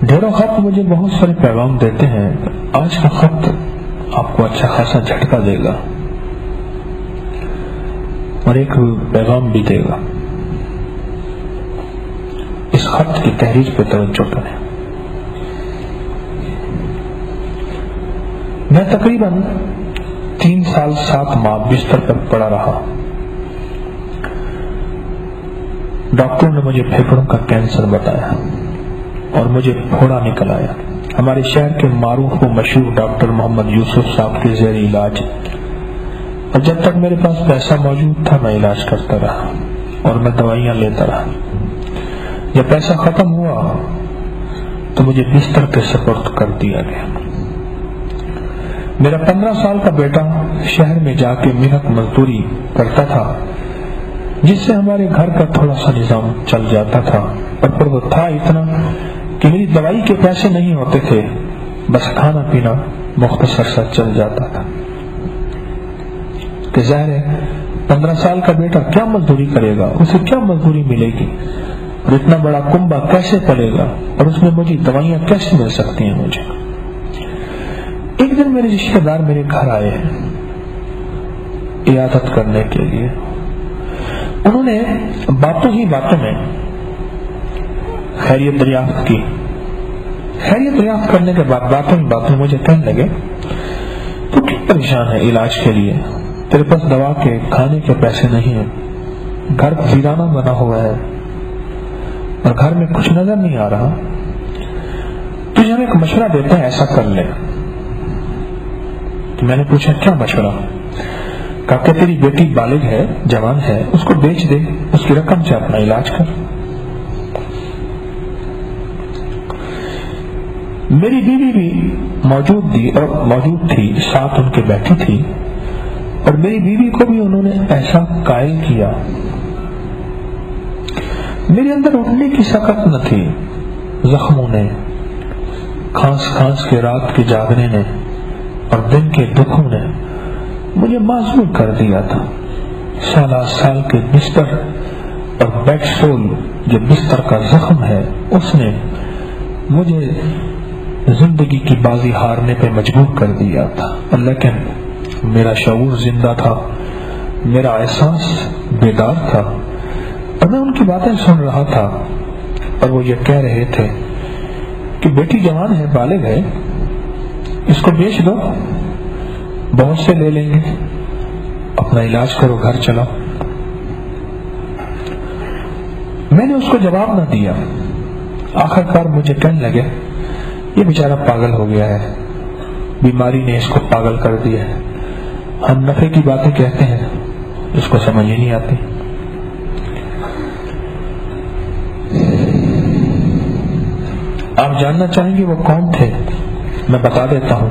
ڈھیروں خط مجھے بہت سارے پیغام دیتے ہیں. آج کا خط آپ کو اچھا خاصا جھٹکا دے گا اور ایک پیغام بھی دے گا. اس خط کی تحریر پہ توجہ کریں. میں تقریباً 3 سال 7 ماہ بستر پر پڑا رہا. ڈاکٹروں نے مجھے پھیپھڑوں کا کینسر بتایا اور مجھے پھوڑا نکل آیا. ہمارے شہر کے معروف و مشہور ڈاکٹر محمد یوسف صاحب کے زیر علاج، اور جب تک میرے پاس پیسہ موجود تھا میں علاج کرتا رہا اور میں دوائیاں لیتا رہا. جب پیسہ ختم ہوا تو مجھے بستر پہ سپرد کر دیا گیا. میرا 15 سال کا بیٹا شہر میں جا کے محنت مزدوری کرتا تھا، جس سے ہمارے گھر کا تھوڑا سا نظام چل جاتا تھا. اور پھر وہ تھا اتنا کہ میری دوائی کے پیسے نہیں ہوتے تھے، بس کھانا پینا مختصر سا چل جاتا تھا. کہ ظاہر ہے 15 سال کا بیٹا کیا مزدوری کرے گا، اسے کیا مزدوری ملے گی، اور اتنا بڑا کنبہ کیسے پلے گا، اور اس میں مجھے دوائیاں کیسے مل سکتی ہیں مجھے. ایک دن میرے رشتہ دار میرے گھر آئے عیادت کرنے کے لیے. انہوں نے باتوں ہی باتوں میں خیریت دریافت کی. خیریت دریافت کرنے کے بعد باتوں ہی باتوں مجھے کہنے لگے تو کیوں پریشان ہے علاج کے لیے، تیرے پاس دوا کے کھانے کے پیسے نہیں ہیں، گھر ویرانہ بنا ہوا ہے اور گھر میں کچھ نظر نہیں آ رہا. تجھے ہم ایک مشورہ دیتے ہیں، ایسا کر لے. تو میں نے پوچھا کیا مشورہ؟ کہا کہ تیری بیٹی بالغ ہے، جوان ہے، اس کو بیچ دے، اس کی رقم سے اپنا علاج کر. میری بیوی بھی موجود تھی، ساتھ ان کے بیٹھی تھی، اور میری بیوی کو بھی انہوں نے ایسا قائل کیا. میرے اندر اٹھنے کی سکت نہ تھی. زخموں نے، کھانس کے رات کے جاگنے نے اور دن کے دکھوں نے مجھے معذور کر دیا تھا. سال کے بستر اور بیڈ سول جو بستر کا زخم ہے، اس نے مجھے زندگی کی بازی ہارنے پہ مجبور کر دیا تھا. لیکن میرا شعور زندہ تھا، میرا احساس بیدار تھا، اور میں ان کی باتیں سن رہا تھا. اور وہ یہ کہہ رہے تھے کہ بیٹی جوان ہے، بالغ ہے، اس کو بیچ دو، بہت سے لے لیں گے، اپنا علاج کرو، گھر چلاؤ. میں نے اس کو جواب نہ دیا. آخرکار مجھے کہنے لگے یہ بیچارہ پاگل ہو گیا ہے، بیماری نے اس کو پاگل کر دیا ہے. ہم نفع کی باتیں کہتے ہیں، اس کو سمجھ ہی نہیں آتی. آپ جاننا چاہیں گے وہ کون تھے؟ میں بتا دیتا ہوں.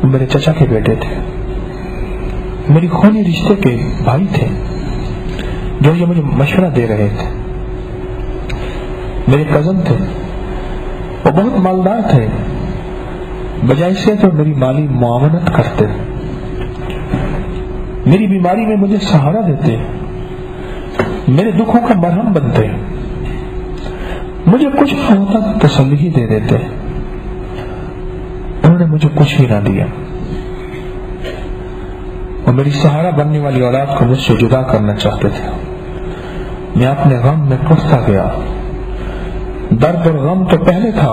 وہ میرے چچا کے بیٹے تھے، میری خونی رشتے کے بھائی تھے، جو یہ مجھے مشورہ دے رہے تھے. میرے کزن تھے، وہ بہت مالدار تھے، بجائے سے تو میری مالی معاونت کرتے، میری بیماری میں مجھے سہارا دیتے، میرے دکھوں کا مرہم بنتے، مجھے کچھ نہ ہوتا تسلی ہی دے دیتے. انہوں نے مجھے کچھ بھی نہ دیا، اور میری سہارا بننے والی اولاد کو مجھ سے جدا کرنا چاہتے تھے. میں اپنے غم میں کشتا گیا. درد اور غم تو پہلے تھا،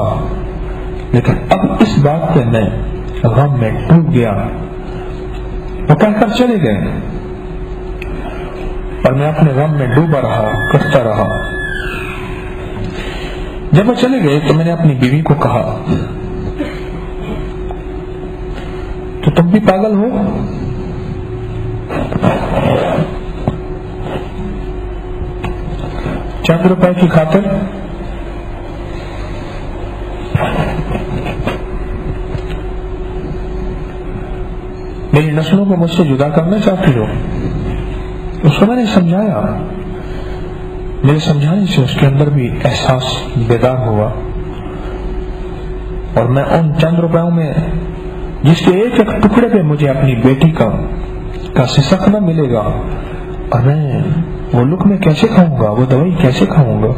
لیکن اب اس بات پہ میں غم میں ڈوب گیا. وہ کہہ کر چلے گئے اور میں اپنے غم میں ڈوبا رہا، کشتا رہا. جب وہ چلے گئے تو میں نے اپنی بیوی کو کہا تو تم بھی پاگل ہو؟ چند روپے کی خاطر میری نسلوں کو مجھ سے جدا کرنا چاہتی ہو؟ اس کو میں نے سمجھایا. میرے سمجھانے سے اس کے اندر بھی احساس بیدار ہوا، اور میں ان چند روپیوں میں جس کے ایک ایک ٹکڑے پہ مجھے اپنی بیٹی کا سسک نہ ملے گا، اور میں وہ لقمے کیسے کھاؤں گا، وہ دوائی کیسے کھاؤں گا.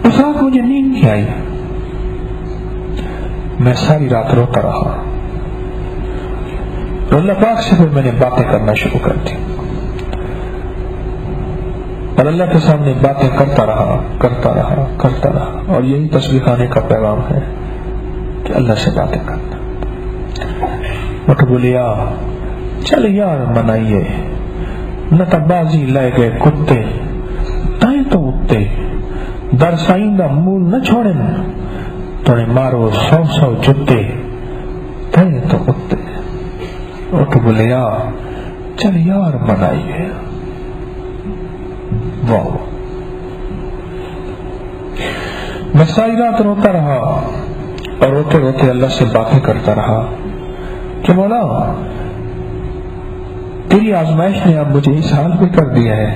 उस रात मुझे नींद नहीं आई, मैं सारी रात रोता रहा। तो अल्लाह पाक से फिर मैंने बातें करना शुरू कर दी और अल्लाह के सामने बातें करता रहा। और यही तस्बीह खाने का पैगाम है कि अल्लाह से बातें करना। मत बोलिया चल यार मनाइए, न तबाजी लाए गए कुत्ते ताए तो उत्ते, दरसाइंदा मूल न छोड़े तोने मारो 100 जुत्ते ताए तो उत्ते। उठ बोलिया चल यार मनाइए। वाह, मैं सारी रात रोता रहा और रोते रोते अल्लाह से बातें करता रहा कि मौला तेरी आजमाइश ने अब मुझे इस हाल में कर दिया है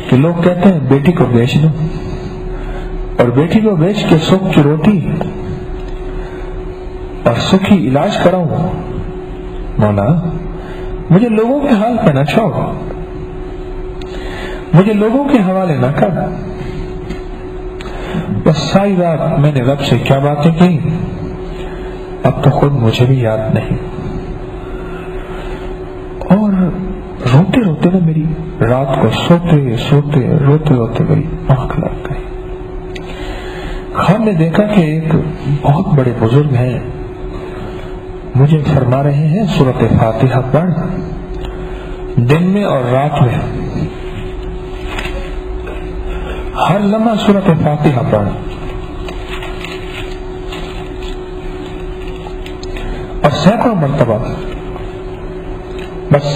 कि लोग कहते हैं बेटी को बेच दो और बेटी को बेच के सुख की रोटी और सुखी इलाज कराऊं। मौला मुझे लोगों के हाल पे न छोड़, मुझे लोगों के हवाले न कर। बस सारी रात मैंने रब से क्या बातें की, अब तो खुद मुझे भी याद नहीं। और रोते रोते ना मेरी रात को रोते रोते मेरी आंख लग गई। हमने देखा कि एक बहुत बड़े बुजुर्ग हैं, मुझे फरमा रहे हैं सूरत फातिहा पढ़, दिन में और रात में हर लम्हा सूरत फातिहा पढ़। और सैकड़ों मरतबा बस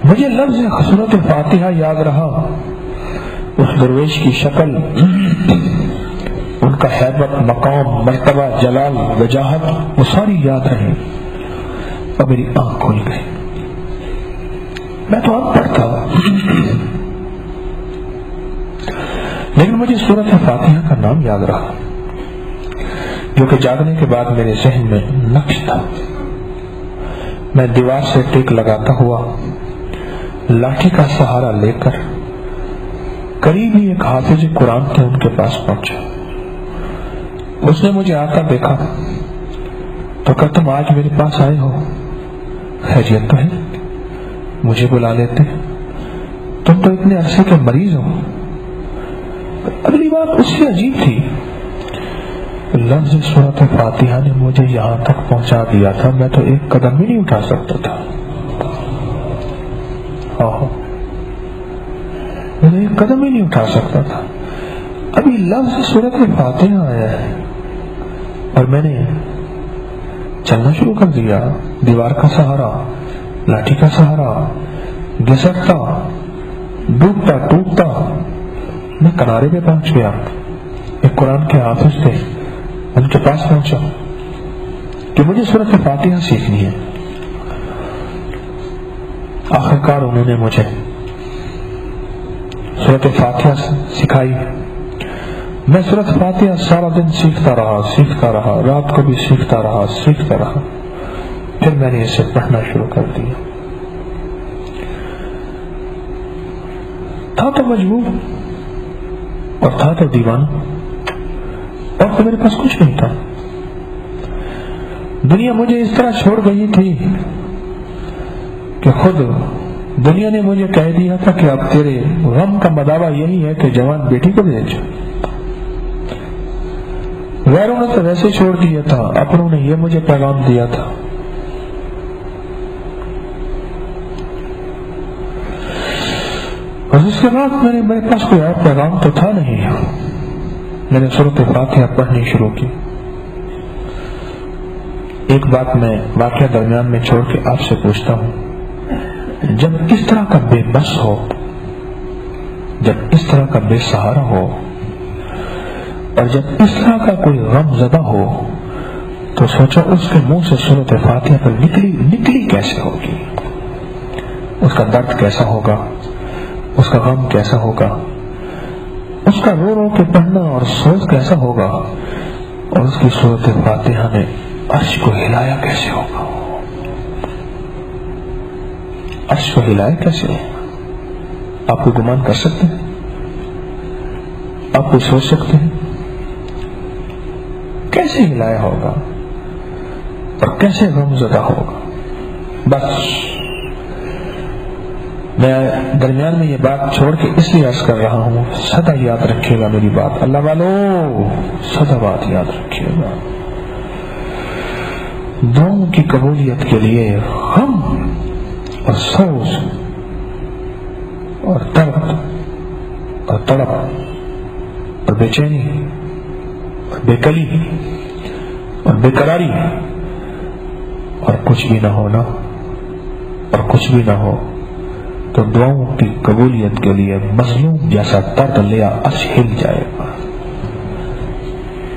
मुझे लफ्ज़ सूरत फातिहा याद रहा, उस दरवेश की शक्ल, उनका हैबत, मकाम, मर्तबा, जलाल, वजाहत, वो सारी याद रही और मेरी आंख खुल गई। मैं तो अब पढ़ता लेकिन मुझे सूरत फातिहा का नाम याद रहा, जो कि जागने के बाद मेरे जहन में नक्श था। मैं दीवार से टेक लगाता हुआ लाठी का सहारा लेकर करीब ही एक हाफिज कुरान थे, उनके पास पहुंचा। उसने मुझे आता देखा तो कहा तुम आज मेरे पास आए हो, खैरियत तो है? मुझे बुला लेते, तुम तो इतने अरसे के मरीज हो। अगली बात उससे अजीब थी, लफ्ज़ सूरत फातिहा ने मुझे यहां तक पहुंचा दिया था, मैं तो एक कदम भी नहीं उठा सकता था। मैं एक कदम ही नहीं उठा सकता था। अभी लफ्ज़ सूरत फातिहा आया है और मैंने चलना शुरू कर दिया, दीवार का सहारा, लाठी का सहारा, घिसटता, डूबता टूटता मैं किनारे पे पहुंच गया। एक कुरान के हाफिज थे, उनके पास पहुंचा कि मुझे सूरत फातिहा सीखनी है। आखिरकार उन्होंने मुझे सूरत फातिहा सिखाई। मैं सूरत फातिहा सारा दिन सीखता रहा, रात को भी सीखता रहा। फिर मैंने इसे पढ़ना शुरू कर दिया। था तो मजबूर और था तो दीवाना, और तो मेरे पास कुछ नहीं था। दुनिया मुझे इस तरह छोड़ गई थी कि खुद दुनिया ने मुझे कह दिया था कि अब तेरे गम का मदावा यही है कि जवान बेटी को भेज। गैरों ने तो वैसे छोड़ दिया था, अपनों ने यह मुझे पैगाम दिया था। और उसके बाद मेरे पास कोई और पैगाम तो था नहीं। मैंने सूरत फातिहा पढ़नी शुरू की। एक बात मैं वाकया दरमियान में छोड़ के आपसे पूछता हूं, जब इस तरह का बेबस हो, जब इस तरह का बेसहारा हो और जब इस तरह का कोई गमज़दा हो, तो सोचो उसके मुंह से सूरत फातिहा पर निकली कैसे होगी, उसका दर्द कैसा होगा, उसका गम कैसा होगा, उसका रो रो के पढ़ना और सोच कैसा होगा, और उसकी सूरत फातिहा ने अर्श को हिलाया कैसे होगा, अर्श को हिलाया कैसे? आपको गुमान कर सकते हैं? आप कोई सोच सकते हैं कैसे हिलाया होगा और कैसे गमज़दा होगा। बस मैं दरमियान में ये बात छोड़ के इसलिए अर्ज कर रहा हूं, सदा याद रखिएगा मेरी बात, अल्लाह वालों सदा बात याद रखिएगा। दुआओं की कबूलियत के लिए हम और सोच और दर्द और तड़प और बेचैनी और बेकली और बेकरारी और कुछ भी ना होना और कुछ भी ना हो, तो दुआओं की कबूलियत के लिए मजलूम जैसा दर्द लिया अर्श हिल जाएगा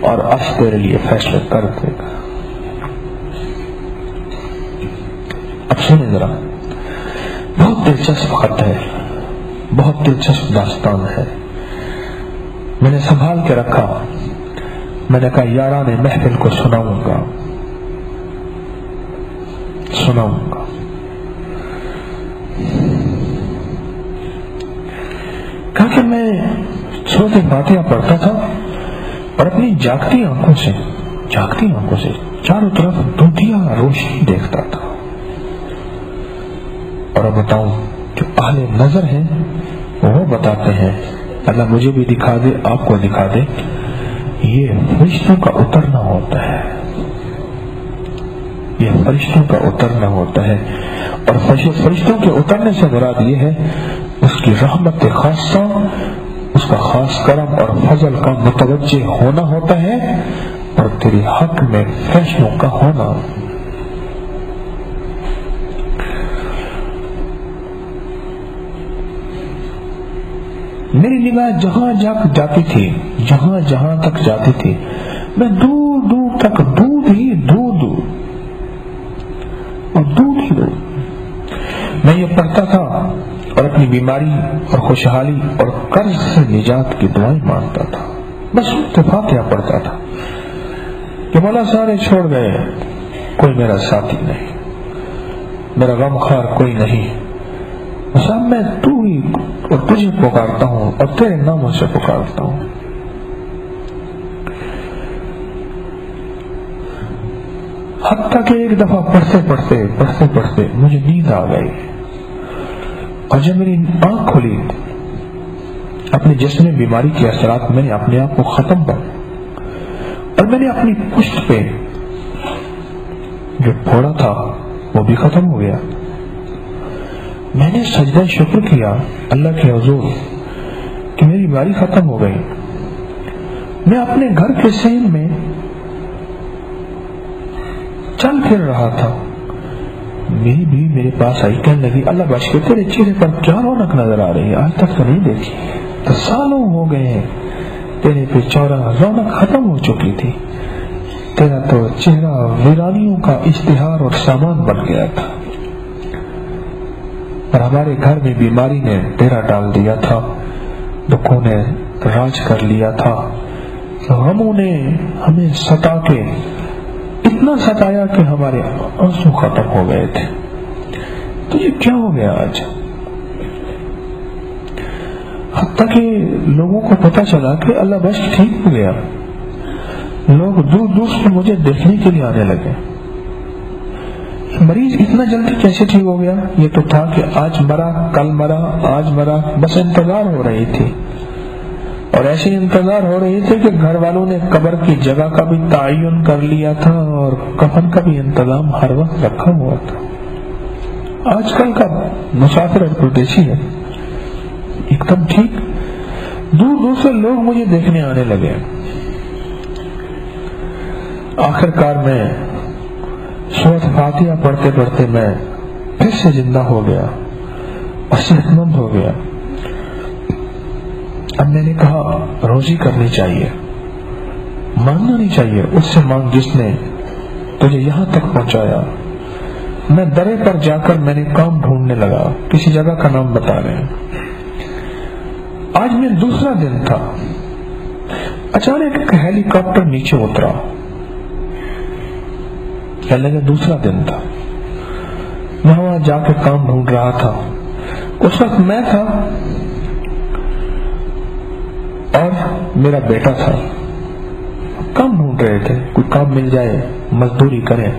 और अर्श तेरे लिए फैसले कर देगा। अब सुने जरा, बहुत दिलचस्प खत है, बहुत दिलचस्प दास्तान है। मैंने संभाल के रखा, मैंने कहा याराने महफिल को सुनाऊंगा। कहा कि मैं सूरत फातिहा पढ़ता था और अपनी जागती आंखों से चारों तरफ दूधिया रोशनी देखता था। और अब बताऊं, जो अहले नजर हैं वो बताते हैं, अल्लाह मुझे भी दिखा दे, आपको दिखा दे, ये फरिश्तों का उतरना होता है, ये फरिश्तों का उतरना होता है। और फरिश्तों के उतरने से मुराद ये है उसकी रहमत खासा, उसका खास करम और फजल का मुतवज्जे होना होता है और तेरे हक में फैसलों का होना। मेरी निगाह जहां जाती थी, जहां तक जाती थी, मैं दूर दूर तक दूध ही दूध और दूध ही दूध। मैं ये पढ़ता था और अपनी बीमारी और खुशहाली और कर्ज से निजात की दुआएं मांगता था। बस फातिहा पढ़ता था कि मौला सारे छोड़ गए, कोई मेरा साथी नहीं, मेरा गमखार कोई नहीं, बस अब मैं तू ही और तुझे पुकारता हूं और तेरे नामों से पुकारता हूं। हत्ता कि एक दफा पढ़ते पढ़ते मुझे नींद आ गई और जब मेरी आंख खुली, अपने जिस्म बीमारी के असरात मैंने अपने आप को खत्म कर और मैंने अपनी पुष्ट पे जो फोड़ा था वो भी खत्म हो गया। मैंने सजदा शुक्र किया अल्लाह के हुजूर कि मेरी बीमारी खत्म हो गई। मैं अपने घर के सहन में चल फिर रहा था, मेरी भी मेरे पास आई, कहने लगी अल्लाह बख्श के तेरे चेहरे पर क्या रौनक नजर आ रही है, आज तक तो नहीं देखी, तो सालों हो गए हैं तेरे पे चौरा रौनक खत्म हो चुकी थी, तेरा तो चेहरा वीरानियों का इश्तिहार और सामान बन गया था। और हमारे घर में बीमारी ने डेरा डाल दिया था, दुखों ने राज कर लिया था, गमों ने हमें सता के इतना सताया कि हमारे आंसू खत्म हो गए थे। तो ये क्या हो गया आज? हत्ता कि लोगों को पता चला कि अल्लाह बस ठीक हो गया, लोग दूर दूर से मुझे देखने के लिए आने लगे। मरीज इतना जल्दी कैसे ठीक हो गया? ये तो था कि आज मरा, कल मरा, आज मरा, बस इंतजार हो रही थी। और ऐसे इंतजार हो रही थी कि घर वालों ने कब्र की जगह का भी तायुन कर लिया था और कफन का भी इंतजाम हर वक्त रखा हुआ था। आजकल का मुसाफिर और परदेशी है एकदम ठीक। दूर दूर से लोग मुझे देखने आने लगे। आखिरकार मैं सूरत फातिहा पढ़ते पढ़ते मैं फिर से जिंदा हो गया और सेहतमंद हो गया। अब मैंने कहा रोजी करनी चाहिए, मांगना नहीं चाहिए, उससे मांग जिसने तुझे यहां तक पहुंचाया। मैं दरे पर जाकर मैंने काम ढूंढने लगा, किसी जगह का नाम बता रहे हैं। आज मैं दूसरा दिन था, अचानक एक हेलीकॉप्टर नीचे उतरा, लगा दूसरा दिन था। मैं वहां जाके काम ढूंढ रहा था। उस वक्त मैं था اور میرا بیٹا تھا. کام ڈھونڈ رہے تھے, کوئی کام مل جائے, مزدوری کریں.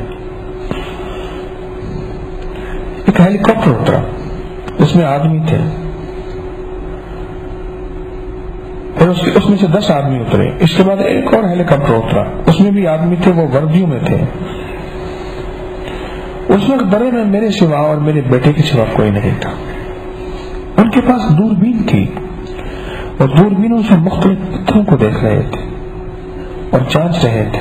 ایک ہیلی کاپٹر اترا, اس میں آدمی تھے, پھر اس میں سے 10 آدمی اترے. اس کے بعد ایک اور ہیلی کاپٹر اترا, اس میں بھی آدمی تھے, وہ وردیوں میں تھے. اس وقت بڑے میں میرے سوا اور میرے بیٹے کے سوا کوئی نہیں تھا. ان کے پاس دوربین تھی اور دوربینوں سے مختلف پتھروں کو دیکھ رہے تھے اور جانچ رہے تھے.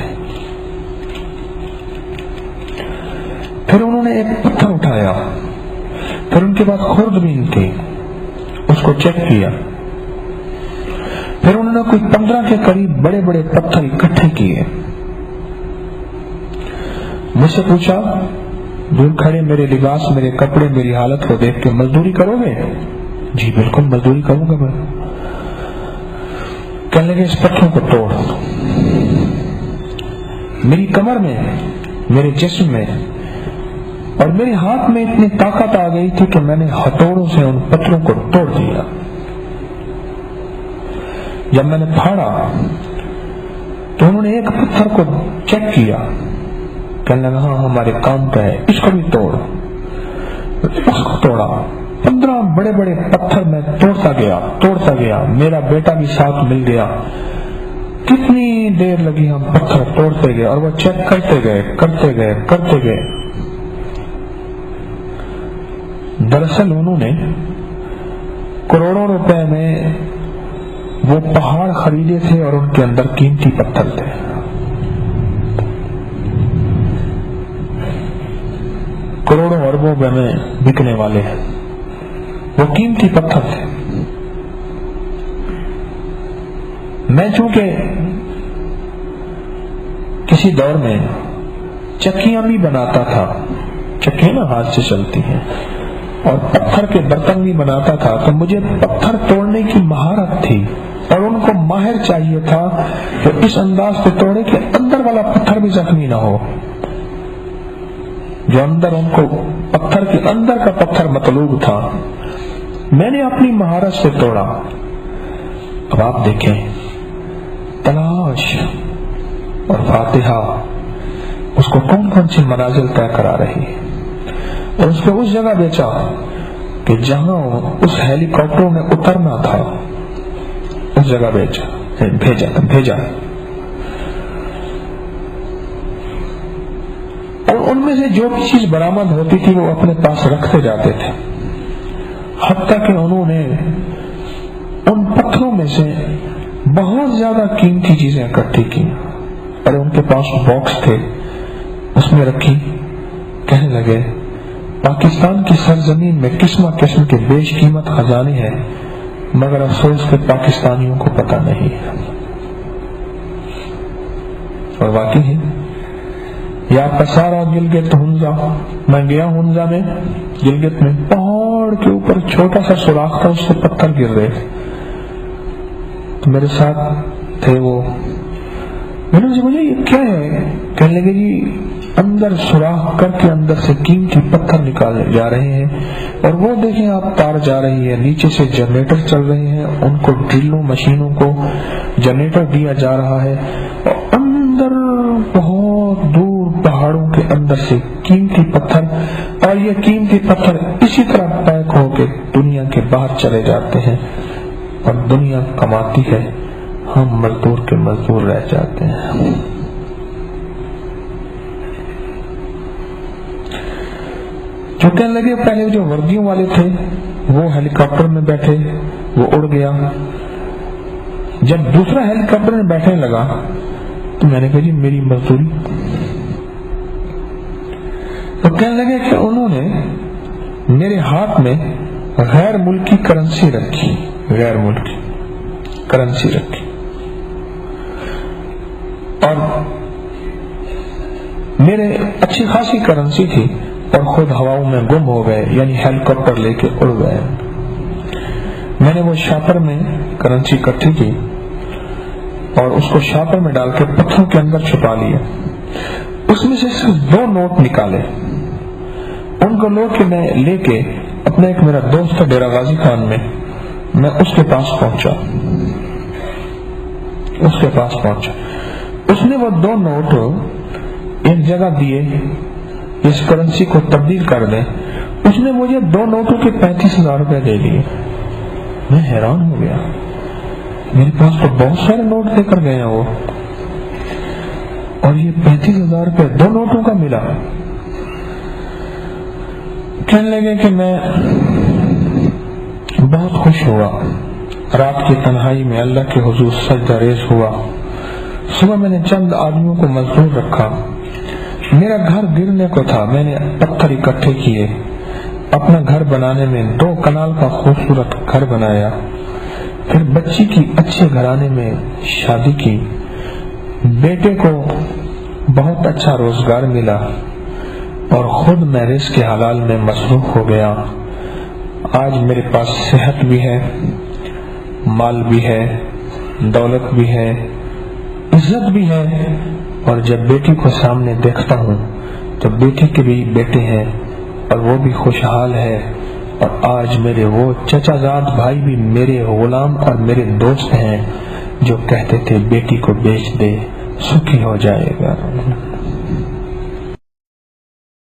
پھر انہوں نے ایک پتھر اٹھایا, پھر ان کے پاس خوردبین تھی, اس کو چیک کیا. پھر انہوں نے کوئی 15 کے قریب بڑے بڑے پتھر اکٹھے کیے. مجھ سے پوچھا, دور کھڑے میرے لباس, میرے کپڑے, میری حالت کو دیکھ کے مزدوری کرو گے؟ جی بالکل مزدوری کروں گا میں. کہنے لگے اس پتھروں کو توڑ. میری کمر میں, میرے جسم میں اور میرے ہاتھ میں اتنی طاقت آ گئی تھی کہ میں نے ہتھوڑوں سے ان پتھروں کو توڑ دیا. جب میں نے پھاڑا تو انہوں نے ایک پتھر کو چیک کیا, کہنے لگا ہاں ہمارے کام کا ہے, اس کو بھی توڑ. اس کو توڑا. 15 بڑے بڑے پتھر میں توڑتا گیا. میرا بیٹا بھی ساتھ مل گیا. کتنی دیر لگی, ہم پتھر توڑتے گئے اور وہ چیک کرتے گئے. دراصل انہوں نے کروڑوں روپے میں وہ پہاڑ خریدے تھے اور ان کے اندر قیمتی پتھر تھے. کروڑوں اربوں روپے میں بکنے والے ہیں وہ قیمتی پتھر تھے. میں چونکہ کسی دور میں چکیاں بھی بناتا تھا, چکیاں نا ہاتھ سے چلتی ہیں, اور پتھر کے برتن بھی بناتا تھا, تو مجھے پتھر توڑنے کی مہارت تھی اور ان کو ماہر چاہیے تھا کہ اس انداز سے توڑے کہ اندر والا پتھر بھی زخمی نہ ہو. جو اندر ان کو پتھر کے اندر کا پتھر مطلوب تھا, میں نے اپنی مہارت سے توڑا. اب آپ دیکھیں تلاش اور فاتحہ اس کو کون کون سی منازل طے کرا رہی ہے, اور اس کو اس جگہ بیچا کہ جہاں اس ہیلی کاپٹر میں اترنا تھا, اس جگہ بھیجا. اور ان میں سے جو بھی چیز برآمد ہوتی تھی وہ اپنے پاس رکھتے جاتے تھے, حتیٰ کہ انہوں نے ان پتھروں میں سے بہت زیادہ قیمتی چیزیں اکٹھی کی اور ان کے پاس باکس تھے, اس میں رکھی. کہنے لگے پاکستان کی سرزمین میں قسم قسم کے بیش قیمت خزانے ہیں, مگر افسوس کہ پاکستانیوں کو پتہ نہیں ہے. اور واقعی ہے یہ آپ کا سارا گلگت ہنزا, میں گیا ہنزا میں, گلگت میں پہاڑ کے اوپر چھوٹا سا سوراخ تھا, اس سے پتھر گر رہے تھے. تو میرے ساتھ تھے وہ, میں نے مجھے یہ کیا ہے؟ کہنے لگے جی اندر سوراخ کر کے اندر سے قیمتی پتھر نکالے جا رہے ہیں, اور وہ دیکھیں آپ تار جا رہی ہے, نیچے سے جنریٹر چل رہے ہیں, ان کو ڈرلوں مشینوں کو جنریٹر دیا جا رہا ہے, اور اندر بہت دور پہاڑوں کے اندر سے قیمتی پتھر, اور یہ قیمتی پتھر اسی طرح پیک ہو کے دنیا کے باہر چلے جاتے ہیں, اور دنیا کماتی ہے, ہم مزدور کے مزدور رہ جاتے ہیں. جو کہنے لگے پہلے جو وردیوں والے تھے وہ ہیلی کاپٹر میں بیٹھے, وہ اڑ گیا. جب دوسرا ہیلی کاپٹر میں بیٹھنے لگا تو میں نے کہا جی میری مزدوری. تو کہنے لگے کہ انہوں نے میرے ہاتھ میں غیر ملکی کرنسی رکھی, غیر ملکی کرنسی رکھی, اور میرے اچھی خاصی کرنسی تھی, اور خود ہواؤں میں گم ہو گئے, یعنی ہیلی کاپٹر لے کے اڑ گئے. میں نے وہ شاپر میں کرنسی اکٹھی کی اور اس کو شاپر میں ڈال کے پتھروں کے اندر چھپا لیا. اس میں سے صرف 2 نوٹ نکالے, ان کو لے کے اپنے ایک میرا دوست تھا ڈیرہ غازی خان میں اس کے پاس پہنچا. उसके पास पहुंचा। उसने वो 2 नोट एक जगह दिए, इस करेंसी को तब्दील कर दे। उसने मुझे 2 नोटों के 35,000 रुपए दे दिए। मैं हैरान हो गया, मेरे पास तो बहुत सारे नोट लेकर गए हैं वो, और ये 35,000 रुपए 2 नोटों का मिला। कहने लगे कि मैं बहुत खुश हुआ। रात की तन्हाई में अल्लाह के हुजूर सजदा रेज़ हुआ। सुबह मैंने चंद आदमियों को मजदूर रखा। मेरा घर गिरने को था। मैंने पत्थर इकट्ठे किए, अपना घर बनाने में 2 कनाल का खूबसूरत घर बनाया। फिर बच्ची की अच्छे घराने में शादी की। बेटे को बहुत अच्छा रोजगार मिला और खुद मैं रिज़्क़ के हलाल में मसरूफ हो गया। आज मेरे पास सेहत भी है, माल भी है, दौलत भी है, इज्जत भी है, और जब बेटी को सामने देखता हूँ तो बेटी के भी बेटे हैं और वो भी खुशहाल है। और आज मेरे वो चचाजाद भाई भी मेरे गुलाम और मेरे दोस्त हैं जो कहते थे बेटी को बेच दे, सुखी हो जाएगा।